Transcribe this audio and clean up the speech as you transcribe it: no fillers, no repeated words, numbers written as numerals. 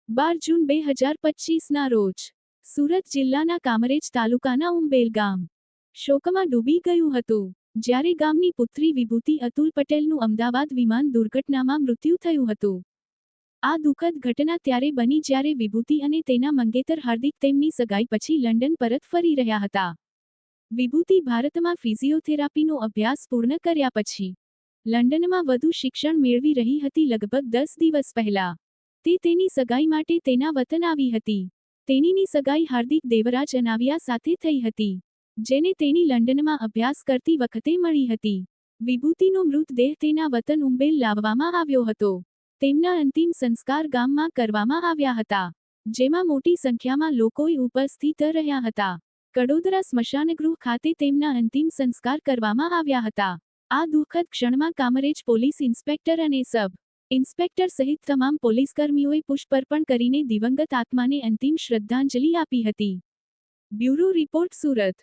12 જૂન 2025ના રોજ સુરત જિલ્લાના કામરેજ તાલુકાના ઉંબેલ ગામ શોકમાં ડૂબી ગયું હતું, જ્યારે ગામની પુત્રી વિભૂતિ અતુલ પટેલનું અમદાવાદ વિમાન દુર્ઘટનામાં મૃત્યુ થયું હતું. આ દુઃખદ ઘટના ત્યારે બની જ્યારે વિભૂતિ અને તેના મંગેતર હાર્દિક તેમની સગાઈ પછી લંડન પરત ફરી રહ્યા હતા. વિભૂતિ ભારતમાં ફિઝિયોથેરાપીનો અભ્યાસ પૂર્ણ કર્યા પછી લંડનમાં વધુ શિક્ષણ મેળવી રહી હતી. લગભગ 10 દિવસ પહેલા તે તેની સગાઈ માટે તેના વતન આવી હતી. તેણીની સગાઈ હાર્દિક દેવરાજ અનાવિયા સાથે થઈ હતી, જેને તેણી લંડનમાં અભ્યાસ કરતી વખતે મળી હતી. વિભૂતિનો મૃતદેહ તેના વતન ઉંબેલ લાવવામાં આવ્યો હતો. તેમના અંતિમ સંસ્કાર ગામમાં કરવામાં આવ્યા હતા, જેમાં મોટી સંખ્યામાં લોકોએ ઉપસ્થિત રહ્યા હતા. કડોદરા સ્મશાનગૃહ ખાતે તેમના અંતિમ સંસ્કાર કરવામાં આવ્યા હતા. આ દુઃખદ ક્ષણમાં કામરેજ પોલીસ ઇન્સ્પેક્ટર અને સબ ઇન્સ્પેક્ટર સહિત તમામ પોલીસકર્મીઓએ પુષ્પાર્પણ કરીને દિવંગત આત્માને અંતિમ શ્રદ્ધાંજલિ આપી હતી. Bureau report, Surat.